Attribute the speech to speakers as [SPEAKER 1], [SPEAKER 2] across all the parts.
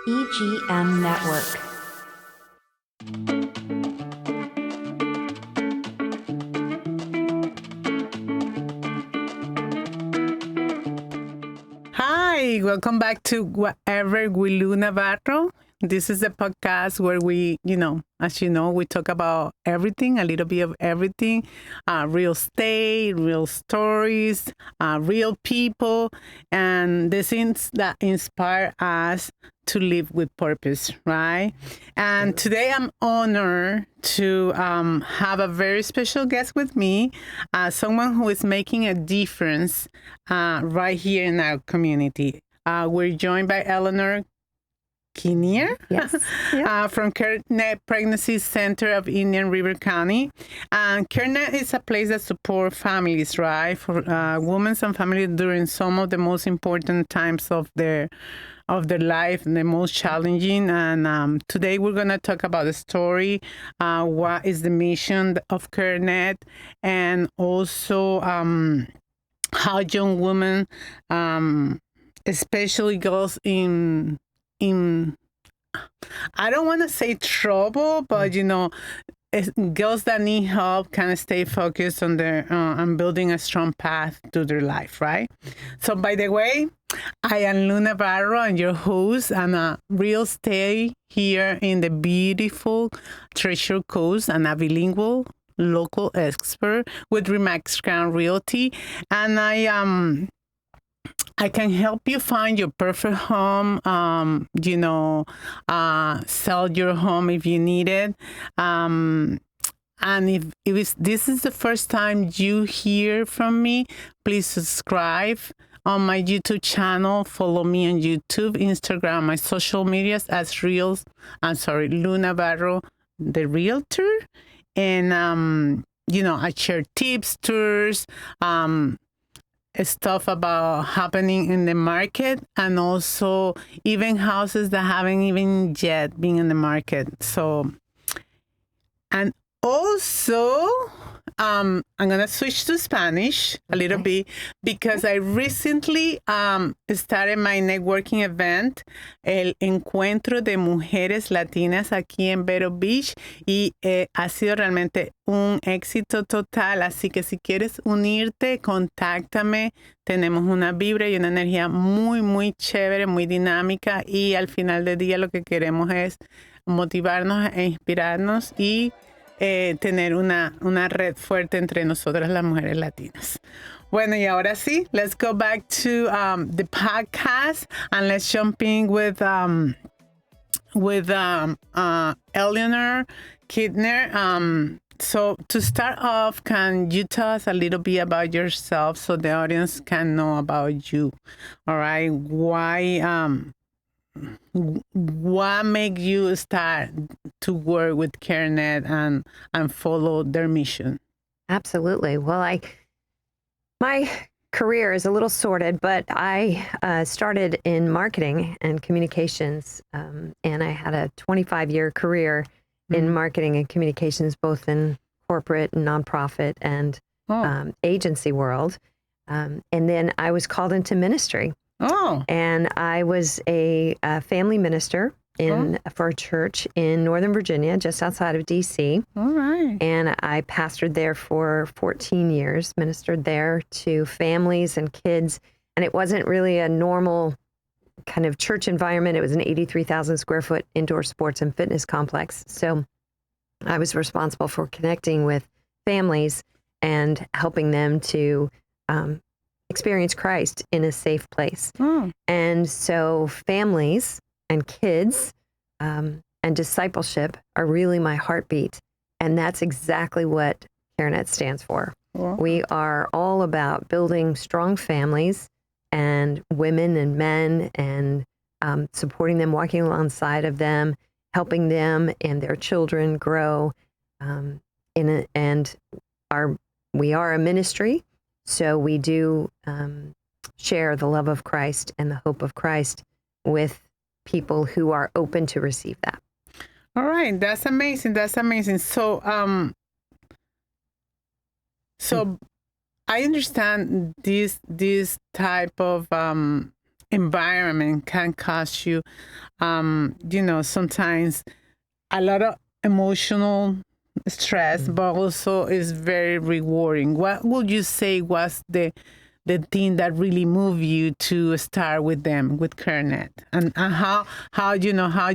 [SPEAKER 1] EGM Network.
[SPEAKER 2] Hi, welcome back to Whatever with Lou Navarro. This is a podcast where we, as you know, we talk about everything, a little bit of everything, real estate, real stories, real people, and the things that inspire us to live with purpose, right? And today I'm honored to have a very special guest with me, someone who is making a difference right here in our community. We're joined by Elinor Kinnier,
[SPEAKER 3] Yes.
[SPEAKER 2] from CareNet Pregnancy Center of Indian River County. And CareNet is a place that supports families, right, for women and families during some of the most important times of their life, the most challenging. And today we're going to talk about the story, what is the mission of CareNet, and also how young women, especially girls in I don't want to say trouble, but girls that need help kind of stay focused on their on building a strong path to their life, right? So, by the way, I am Lou Navarro, and your host. I'm a real estate here in the beautiful Treasure Coast, and a bilingual local expert with Remax Crown Realty, and I can help you find your perfect home, sell your home if you need it. And if this is the first time you hear from me, please subscribe on my YouTube channel. Follow me on YouTube, Instagram, my social medias as Lou Navarro, the realtor. And, I share tips, tours, stuff about happening in the market, and also even houses that haven't even yet been in the market. So, and also, I'm gonna switch to Spanish a little bit because I recently started my networking event, el Encuentro de Mujeres Latinas, aquí en Vero Beach, y ha sido realmente un éxito total. Así que si quieres unirte, contáctame. Tenemos una vibra y una energía muy, muy chévere, muy dinámica, y al final del día lo que queremos es motivarnos e inspirarnos y tener una red fuerte entre nosotras las mujeres latinas. Bueno, y ahora sí, let's go back to the podcast, and let's jump in with Elinor Kinnier. So to start off, can you tell us a little bit about yourself so the audience can know about you? All right, what made you start to work with CareNet and follow their mission?
[SPEAKER 3] Absolutely. Well, my career is a little sorted, but I started in marketing and communications, and I had a 25-year career in marketing and communications, both in corporate and nonprofit and agency world. And then I was called into ministry. And I was a family minister for a church in Northern Virginia, just outside of D.C.
[SPEAKER 2] All right.
[SPEAKER 3] And I pastored there for 14 years, ministered there to families and kids. And it wasn't really a normal kind of church environment. It was an 83,000 square foot indoor sports and fitness complex. So I was responsible for connecting with families and helping them to experience Christ in a safe place. And so families and kids and discipleship are really my heartbeat. And that's exactly what CareNet stands for. We are all about building strong families and women and men, and supporting them, walking alongside of them, helping them and their children grow. We are a ministry. So we do share the love of Christ and the hope of Christ with people who are open to receive that.
[SPEAKER 2] All right, that's amazing. That's amazing. So, I understand this type of environment can cause you, sometimes a lot of emotional stress, but also is very rewarding. What would you say was the thing that really moved you to start with them, with CareNet, and how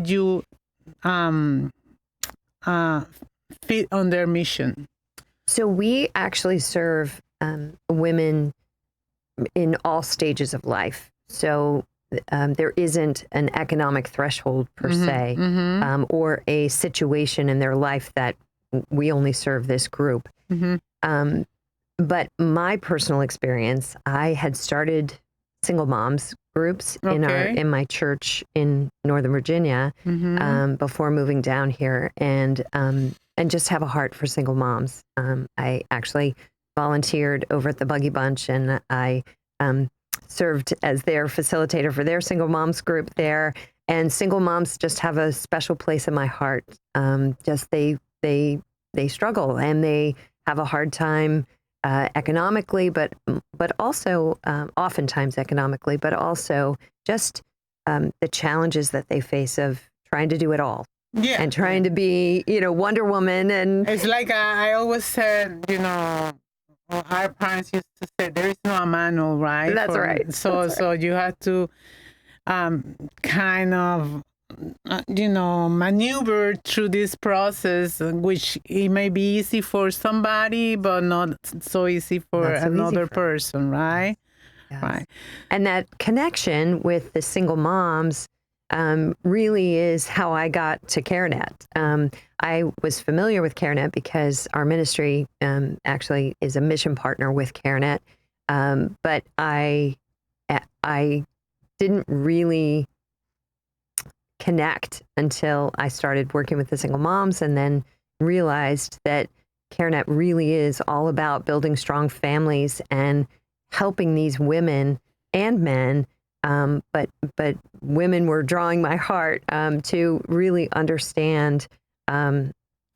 [SPEAKER 2] you uh, fit on their mission?
[SPEAKER 3] So we actually serve women in all stages of life. So there isn't an economic threshold per se, or a situation in their life that we only serve this group. But my personal experience, I had started single moms groups in my church in Northern Virginia before moving down here, and just have a heart for single moms. I actually volunteered over at the Buggy Bunch, and I served as their facilitator for their single moms group there. And single moms just have a special place in my heart. Just they struggle, and they have a hard time economically, but also oftentimes economically, but also just the challenges that they face of trying to do it all.
[SPEAKER 2] Yeah.
[SPEAKER 3] And trying to be, Wonder Woman. And
[SPEAKER 2] it's like I always said, our parents used to say there is no manual, right?
[SPEAKER 3] That's right.
[SPEAKER 2] So you have to kind of maneuver through this process, which it may be easy for somebody, but not so easy for another person, right?
[SPEAKER 3] Yes.
[SPEAKER 2] Right.
[SPEAKER 3] And that connection with the single moms really is how I got to CareNet. I was familiar with CareNet because our ministry actually is a mission partner with CareNet, but I didn't really connect until I started working with the single moms, and then realized that CareNet really is all about building strong families and helping these women and men. But women were drawing my heart to really understand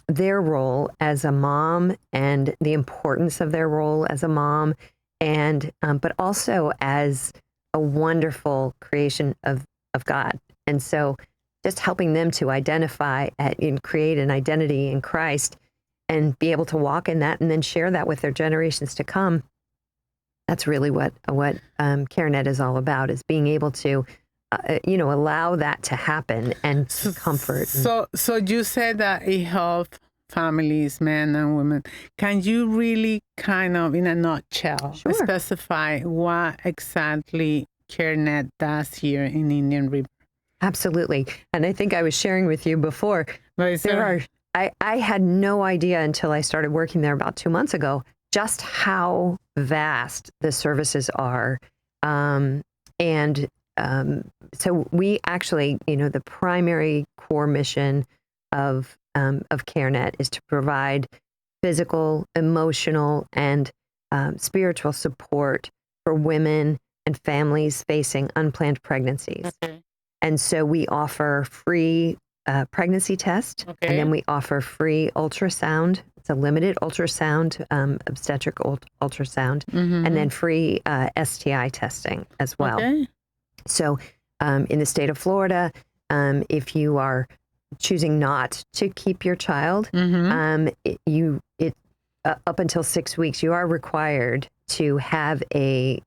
[SPEAKER 3] their role as a mom and the importance of their role as a mom, and but also as a wonderful creation of God. And so just helping them to identify and create an identity in Christ and be able to walk in that and then share that with their generations to come. That's really what CareNet is all about, is being able to, allow that to happen and to comfort.
[SPEAKER 2] So you said that it helps families, men and women. Can you really kind of, in a nutshell, specify what exactly CareNet does here in Indian River?
[SPEAKER 3] Absolutely. And I think I was sharing with you before, I had no idea until I started working there about 2 months ago, just how vast the services are. So we actually, the primary core mission of CareNet is to provide physical, emotional, and spiritual support for women and families facing unplanned pregnancies.
[SPEAKER 2] Okay.
[SPEAKER 3] And so we offer free pregnancy test, and then we offer free ultrasound. It's a limited ultrasound, obstetric ultrasound, and then free STI testing as well. Okay. So in the state of Florida, if you are choosing not to keep your child, up until 6 weeks, you are required to have an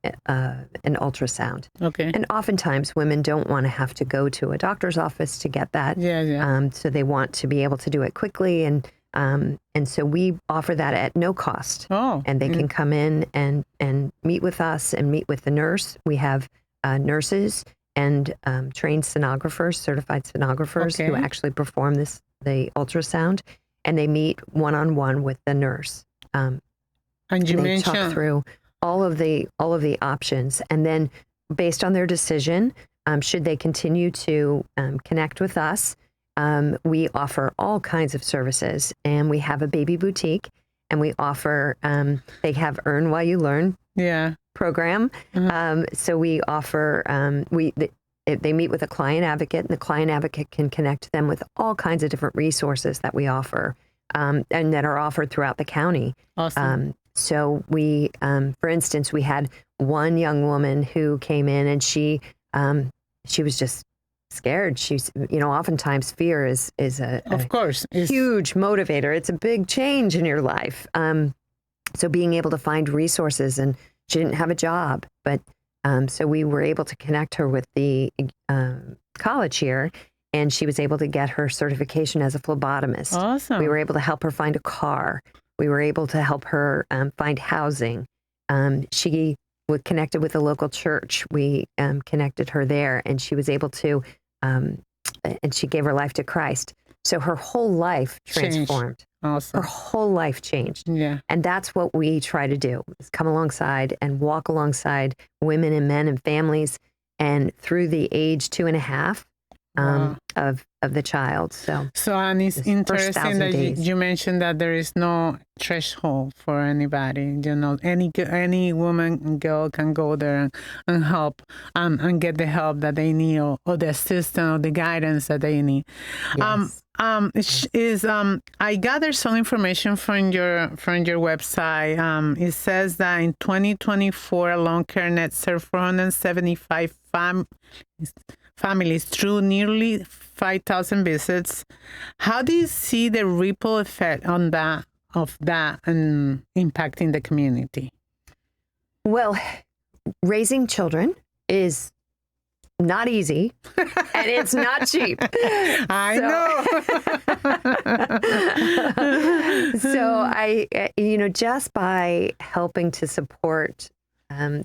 [SPEAKER 3] ultrasound. Okay. And oftentimes women don't want to have to go to a doctor's office to get that. So they want to be able to do it quickly, and so we offer that at no cost. And they can come in and meet with us and meet with the nurse. We have nurses and trained sonographers, certified sonographers who actually perform the ultrasound, and they meet one-on-one with the nurse.
[SPEAKER 2] And
[SPEAKER 3] they talk through all of the options, and then based on their decision, should they continue to connect with us, we offer all kinds of services, and we have a baby boutique, and we offer they have Earn While You Learn program. So we offer they meet with a client advocate, and the client advocate can connect them with all kinds of different resources that we offer. And that are offered throughout the county. Awesome. So we, for instance, we had one young woman who came in, and she she was just scared. She's, oftentimes fear is a
[SPEAKER 2] Of course.
[SPEAKER 3] huge motivator. It's a big change in your life. So being able to find resources, and she didn't have a job, but so we were able to connect her with the college here, and she was able to get her certification as a phlebotomist.
[SPEAKER 2] Awesome.
[SPEAKER 3] We were able to help her find a car. We were able to help her find housing. She was connected with a local church. We connected her there, and she was able to, and she gave her life to Christ. So her whole life transformed.
[SPEAKER 2] Awesome.
[SPEAKER 3] Her whole life changed.
[SPEAKER 2] Yeah.
[SPEAKER 3] And that's what we try to do, is come alongside and walk alongside women and men and families, and through the age 2.5 of the child. So
[SPEAKER 2] and it's interesting that
[SPEAKER 3] days.
[SPEAKER 2] you mentioned that there is no threshold for anybody. Any woman and girl can go there and help and get the help that they need, or the assistance or the guidance that they need.
[SPEAKER 3] Yes.
[SPEAKER 2] I gathered some information from your website. It says that in 2024, alone, CareNet served 475 families through nearly 5,000 visits. How do you see the ripple effect of that and impacting the community?
[SPEAKER 3] Well, raising children is not easy, and it's not cheap.
[SPEAKER 2] I know.
[SPEAKER 3] So I, just by helping to support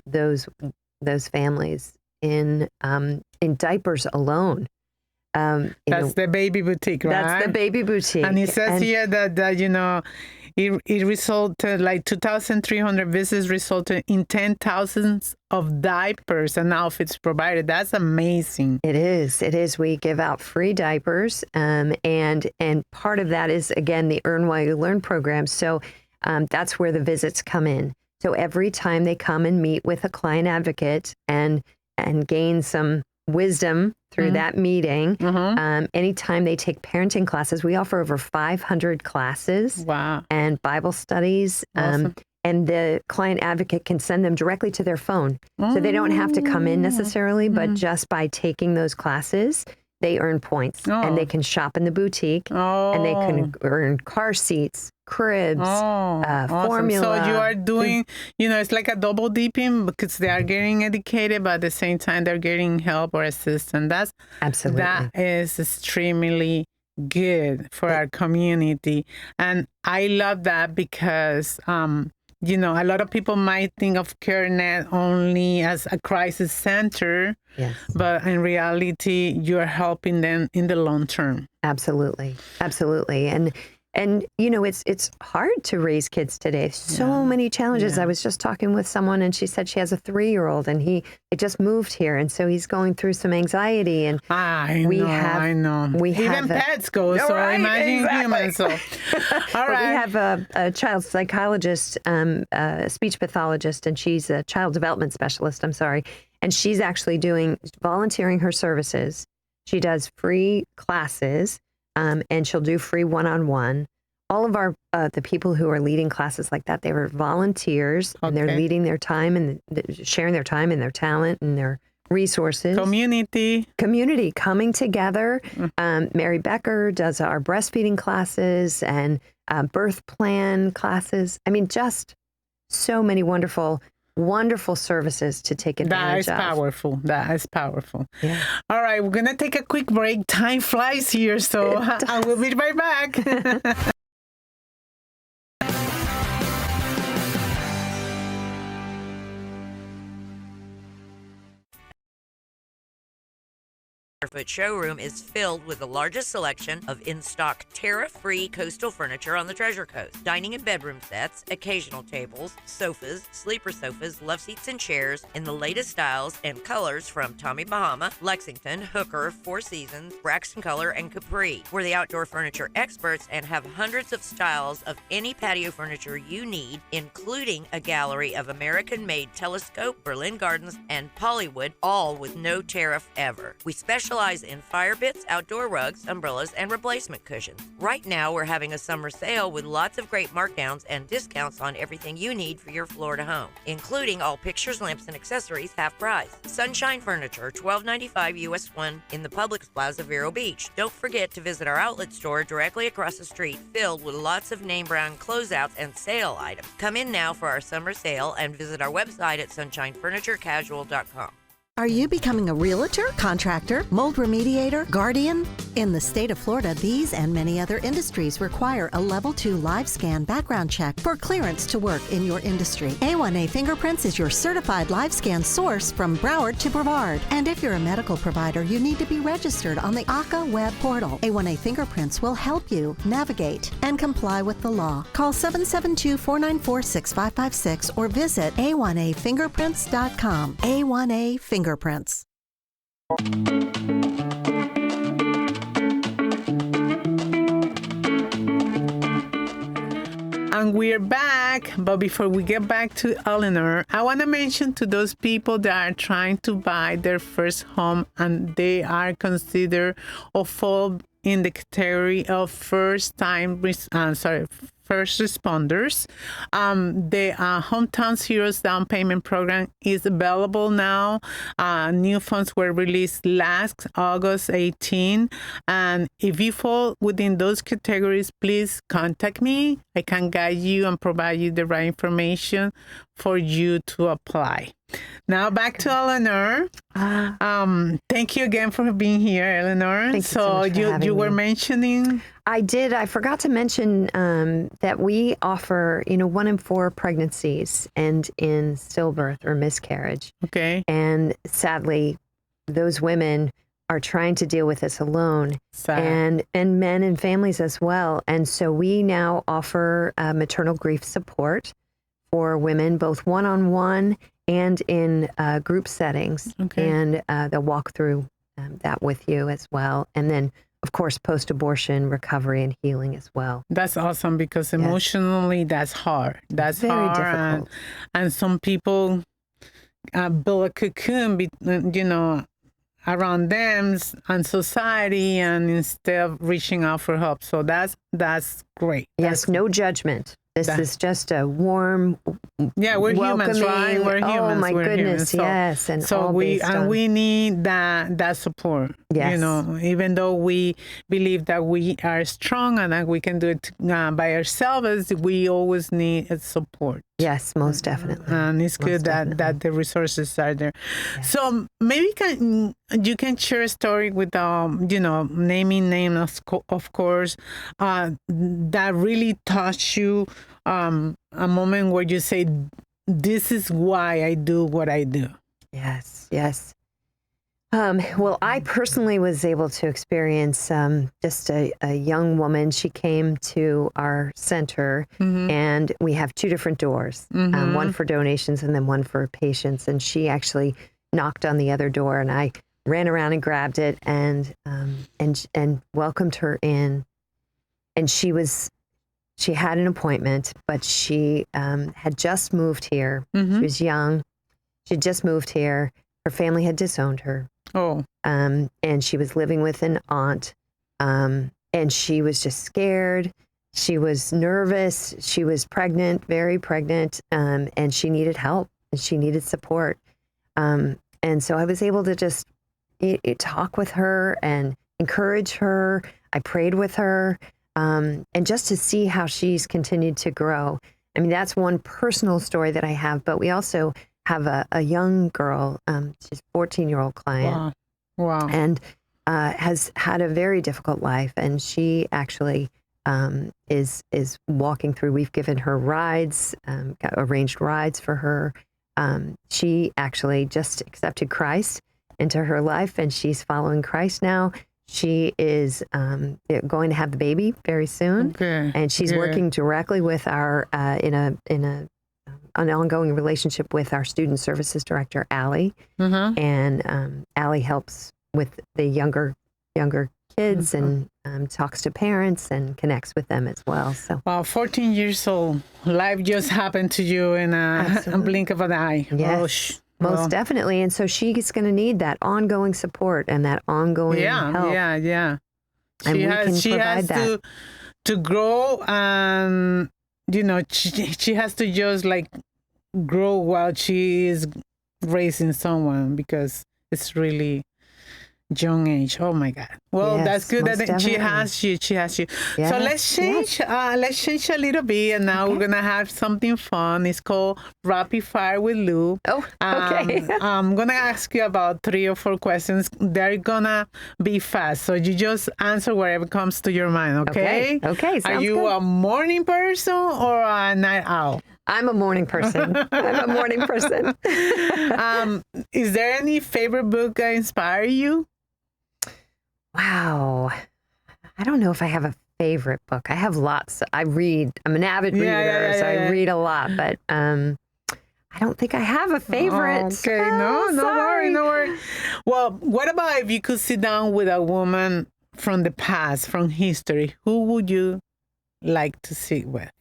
[SPEAKER 3] those families in diapers alone.
[SPEAKER 2] That's the baby boutique, right?
[SPEAKER 3] That's the baby boutique.
[SPEAKER 2] And it says here that it resulted, like 2,300 visits resulted in 10,000 of diapers and outfits provided. That's amazing.
[SPEAKER 3] It is. We give out free diapers, and part of that is, again, the Earn While You Learn program. So that's where the visits come in. So every time they come and meet with a client advocate and gain some wisdom through that meeting. Anytime they take parenting classes, we offer over 500 classes.
[SPEAKER 2] Wow.
[SPEAKER 3] And Bible studies.
[SPEAKER 2] Awesome.
[SPEAKER 3] And the client advocate can send them directly to their phone. So they don't have to come in necessarily, but just by taking those classes, they earn points. And they can shop in the boutique. And they can earn car seats, cribs,
[SPEAKER 2] awesome.
[SPEAKER 3] formula.
[SPEAKER 2] So you are doing, it's like a double dipping, because they are getting educated, but at the same time they're getting help or assistance.
[SPEAKER 3] Absolutely.
[SPEAKER 2] That is extremely good for our community. And I love that because, a lot of people might think of CareNet only as a crisis center,
[SPEAKER 3] Yes.
[SPEAKER 2] but in reality, you're helping them in the long term.
[SPEAKER 3] Absolutely. And it's hard to raise kids today. So many challenges. I was just talking with someone, and she said she has a 3-year-old, and he just moved here, and so he's going through some anxiety. And
[SPEAKER 2] I know. Even pets go, so
[SPEAKER 3] right,
[SPEAKER 2] imagine
[SPEAKER 3] exactly.
[SPEAKER 2] humans. So, all right.
[SPEAKER 3] We have a child psychologist, a speech pathologist, and she's a child development specialist. I'm sorry, and she's actually volunteering her services. She does free classes. And she'll do free one-on-one. All of our the people who are leading classes like that, they were volunteers, and they're leading their time and sharing their time and their talent and their resources.
[SPEAKER 2] Community
[SPEAKER 3] coming together. Mary Becker does our breastfeeding classes and birth plan classes. I mean, just so many wonderful services to take advantage of.
[SPEAKER 2] That is powerful.
[SPEAKER 3] Yeah.
[SPEAKER 2] All right, we're going to take a quick break. Time flies here, so I will be right back.
[SPEAKER 4] Foot showroom is filled with the largest selection of in-stock tariff-free coastal furniture on the Treasure Coast. Dining and bedroom sets, occasional tables, sofas, sleeper sofas, love seats, and chairs in the latest styles and colors from Tommy Bahama, Lexington, Hooker, Four Seasons, Braxton Color, and Capri. We're the outdoor furniture experts and have hundreds of styles of any patio furniture you need, including a gallery of American-made Telescope, Berlin Gardens, and Pollywood, all with no tariff ever. We specialize specialize in fire pits, outdoor rugs, umbrellas, and replacement cushions. Right now, we're having a summer sale with lots of great markdowns and discounts on everything you need for your Florida home, including all pictures, lamps, and accessories half price. Sunshine Furniture, $12.95 US 1 in the Publix Plaza, Vero Beach. Don't forget to visit our outlet store directly across the street, filled with lots of name brand closeouts and sale items. Come in now for our summer sale and visit our website at sunshinefurniturecasual.com.
[SPEAKER 5] Are you becoming a realtor, contractor, mold remediator, guardian? In the state of Florida, these and many other industries require a Level 2 live scan background check for clearance to work in your industry. A1A Fingerprints is your certified live scan source from Broward to Brevard. And if you're a medical provider, you need to be registered on the ACA web portal. A1A Fingerprints will help you navigate and comply with the law. Call 772-494-6556 or visit a1afingerprints.com. A1A Fingerprints.
[SPEAKER 2] And we're back, but before we get back to Elinor, I want to mention to those people that are trying to buy their first home and they are considered or fall in the category of first responders. The Hometown Heroes Down Payment Program is available now. New funds were released last August 18. And if you fall within those categories, please contact me. I can guide you and provide you the right information for you to apply. Now back to Elinor. Thank you again for being here, Elinor.
[SPEAKER 3] Thank you so much for having
[SPEAKER 2] you were
[SPEAKER 3] me.
[SPEAKER 2] mentioning.
[SPEAKER 3] I did. I forgot to mention that we offer, 1 in 4 pregnancies end in stillbirth or miscarriage.
[SPEAKER 2] Okay.
[SPEAKER 3] And sadly, those women are trying to deal with this alone,
[SPEAKER 2] Sad.
[SPEAKER 3] and men and families as well. And so we now offer maternal grief support for women, both one-on-one and in group settings.
[SPEAKER 2] Okay.
[SPEAKER 3] And they'll walk through that with you as well. And then, of course, post-abortion recovery and healing as well.
[SPEAKER 2] That's awesome because emotionally that's hard. That's
[SPEAKER 3] Very
[SPEAKER 2] hard.
[SPEAKER 3] difficult.
[SPEAKER 2] And some people build a cocoon, around them and society, and instead of reaching out for help. So that's great.
[SPEAKER 3] Yes, no judgment. This is just a warm,
[SPEAKER 2] Yeah, we're humans, right?
[SPEAKER 3] welcoming-
[SPEAKER 2] We're humans.
[SPEAKER 3] Oh my
[SPEAKER 2] we're
[SPEAKER 3] goodness,
[SPEAKER 2] humans.
[SPEAKER 3] yes, and
[SPEAKER 2] so
[SPEAKER 3] all
[SPEAKER 2] we
[SPEAKER 3] based on-
[SPEAKER 2] we need that support.
[SPEAKER 3] Yes.
[SPEAKER 2] Even though we believe that we are strong and that we can do it by ourselves, we always need support.
[SPEAKER 3] Yes, most definitely.
[SPEAKER 2] And it's good that the resources are there. So maybe you can share a story with naming names, of course, that really touched you. A moment where you say, "This is why I do what I do."
[SPEAKER 3] Yes, yes. Well, I personally was able to experience just a young woman. She came to our center, and we have 2 different doors, one for donations and then one for patients. And she actually knocked on the other door, and I ran around and grabbed it and welcomed her in. And she had an appointment, but she had just moved here. She was young. She had just moved here. Her family had disowned her.
[SPEAKER 2] Oh.
[SPEAKER 3] And she was living with an aunt. And she was just scared. She was nervous. She was pregnant, very pregnant. And she needed help and she needed support. And so I was able to just talk with her and encourage her. I prayed with her. And just to see how she's continued to grow. I mean, that's one personal story that I have, but we also have a young girl, she's a 14-year-old client.
[SPEAKER 2] Wow.
[SPEAKER 3] And has had a very difficult life. And she actually is walking through, we've given her rides, arranged rides for her. She actually just accepted Christ into her life, and she's following Christ now. She is going to have the baby very soon, and she's working directly with our in an ongoing relationship with our student services director, Allie, and Allie helps with the younger kids and talks to parents and connects with them as well. So,
[SPEAKER 2] wow, 14 years old, life just happened to you in a blink of an eye.
[SPEAKER 3] Yes. Most
[SPEAKER 2] Well,
[SPEAKER 3] definitely. And so she's going to need that ongoing support and that ongoing help.
[SPEAKER 2] Yeah.
[SPEAKER 3] And we can
[SPEAKER 2] She
[SPEAKER 3] provide
[SPEAKER 2] has
[SPEAKER 3] that.
[SPEAKER 2] to grow, and she has to just like grow while she is raising someone, because it's really young age. Oh my God. Well, that's
[SPEAKER 3] Yes,
[SPEAKER 2] good
[SPEAKER 3] most
[SPEAKER 2] that she
[SPEAKER 3] definitely.
[SPEAKER 2] has you. She has you. So
[SPEAKER 3] Yes,
[SPEAKER 2] let's change a little bit, and now we're gonna have something fun. It's called Rapid Fire with Lou.
[SPEAKER 3] Oh, okay.
[SPEAKER 2] I'm gonna ask you about 3 or 4 questions. They're gonna be fast, so you just answer whatever comes to your mind. Okay?
[SPEAKER 3] Okay,
[SPEAKER 2] Are
[SPEAKER 3] sounds
[SPEAKER 2] you
[SPEAKER 3] good.
[SPEAKER 2] a morning person or a night owl?
[SPEAKER 3] I'm a morning person. I'm a morning person.
[SPEAKER 2] Is there any favorite book that inspire you?
[SPEAKER 3] Wow. I don't know if I have a favorite book. I have lots. I read. I'm an avid reader, so I read a lot, but I don't think I have a favorite.
[SPEAKER 2] Okay, no
[SPEAKER 3] sorry.
[SPEAKER 2] worry. Well, what about if you could sit down with a woman from the past, from history? Who would you like to sit with?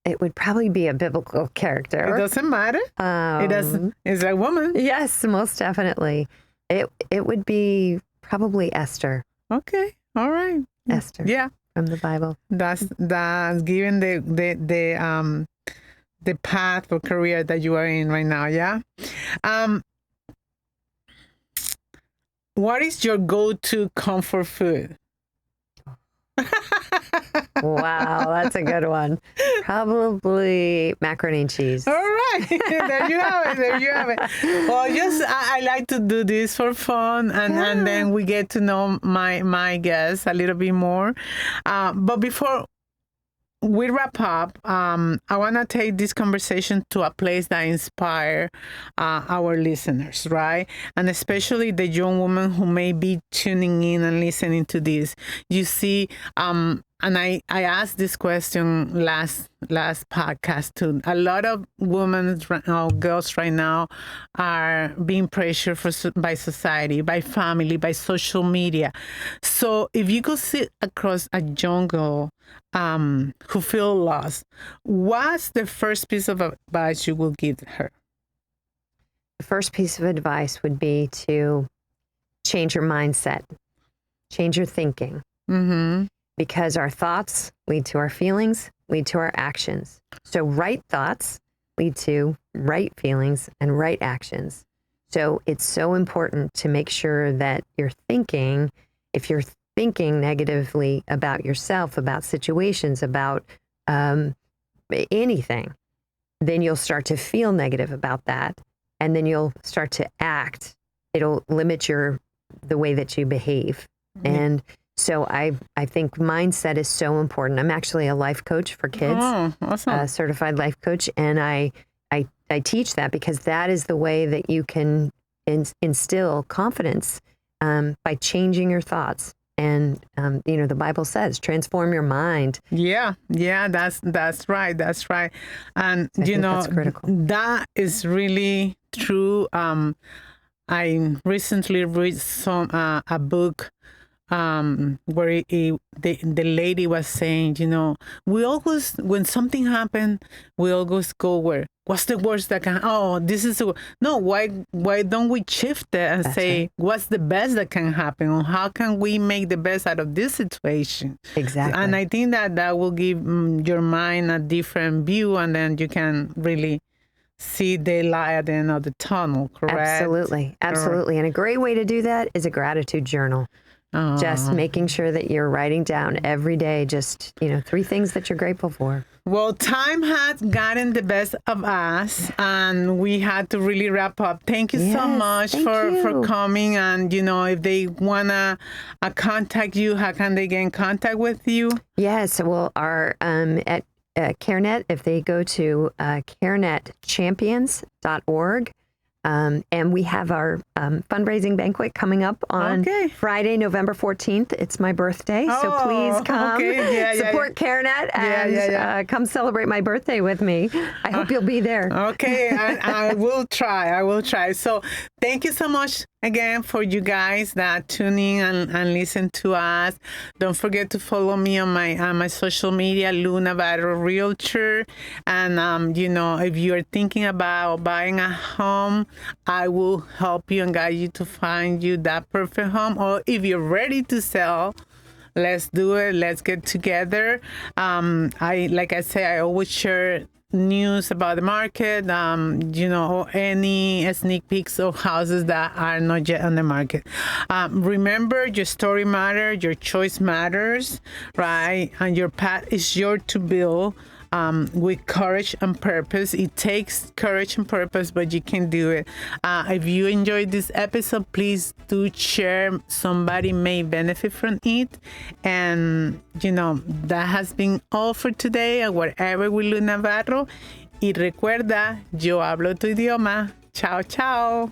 [SPEAKER 3] It would probably be a biblical
[SPEAKER 2] It
[SPEAKER 3] character.
[SPEAKER 2] doesn't matter. It doesn't. It's a woman.
[SPEAKER 3] Yes, most definitely. It would be probably Esther.
[SPEAKER 2] Okay. All right.
[SPEAKER 3] Esther.
[SPEAKER 2] Yeah.
[SPEAKER 3] From the Bible.
[SPEAKER 2] That's given the path or career that you are in right now. Yeah. What is your go-to comfort food?
[SPEAKER 3] Wow, that's a good one. Probably macaroni and cheese.
[SPEAKER 2] All right, there you have it. Well, I like to do this for fun, and then we get to know my guests a little bit more. But before we wrap up, I want to take this conversation to a place that inspire our listeners, right? And especially the young woman who may be tuning in and listening to this. You see, and I asked this question last podcast too. A lot of women, girls right now, are being pressured by society, by family, by social media. So if you could sit across a young girl who feel lost, what's the first piece of advice you will give her?
[SPEAKER 3] The first piece of advice would be to change your mindset, change your thinking.
[SPEAKER 2] Mm-hmm.
[SPEAKER 3] Because our thoughts lead to our feelings, lead to our actions. So right thoughts lead to right feelings and right actions. So it's so important to make sure that you're thinking, if you're thinking negatively about yourself, about situations, about anything, then you'll start to feel negative about that. And then you'll start to act. It'll limit the way that you behave. And so I think mindset is so important. I'm actually a life coach for kids,
[SPEAKER 2] awesome.
[SPEAKER 3] a certified life coach, and I teach that because that is the way that you can instill confidence by changing your thoughts. And the Bible says, transform your mind.
[SPEAKER 2] Yeah, that's right. And
[SPEAKER 3] So I think that's critical.
[SPEAKER 2] That is really true. I recently read a book where the lady was saying, we always, when something happened, we always go where, what's the worst that can, why don't we shift it and say,
[SPEAKER 3] right.
[SPEAKER 2] what's the best that can happen, or how can we make the best out of this situation?
[SPEAKER 3] Exactly.
[SPEAKER 2] And I think that will give your mind a different view, and then you can really see the light at the end of the tunnel, correct?
[SPEAKER 3] Absolutely. And a great way to do that is a gratitude journal. Just making sure that you're writing down every day, just, 3 things that you're grateful for.
[SPEAKER 2] Well, time has gotten the best of us, and we had to really wrap up. Thank you so
[SPEAKER 3] Yes,
[SPEAKER 2] much
[SPEAKER 3] thank
[SPEAKER 2] for
[SPEAKER 3] you.
[SPEAKER 2] coming. And, if they want to contact you, how can they get in contact with you?
[SPEAKER 3] Yes. Well, our at CareNet, if they go to carenetchampions.org, and we have our fundraising banquet coming up on Friday, November 14th. It's my birthday, so please come support CareNet and come celebrate my birthday with me. I hope you'll be there.
[SPEAKER 2] Okay, I will try. So thank you so much, again, for you guys that tune in and listen to us, don't forget to follow me on my social media, Lou Navarro Realtor. And, if you're thinking about buying a home, I will help you and guide you to find you that perfect home. Or if you're ready to sell, let's do it. Let's get together. Like I say, I always share news about the market, or any sneak peeks of houses that are not yet on the market. Remember, your story matters, your choice matters, right? And your path is yours to build. With courage and purpose. It takes courage and purpose, but you can do it. If you enjoyed this episode, please do share. Somebody may benefit from it. And, that has been all for today. Whatever with Lou Navarro. Y recuerda, yo hablo tu idioma. Chao, chao.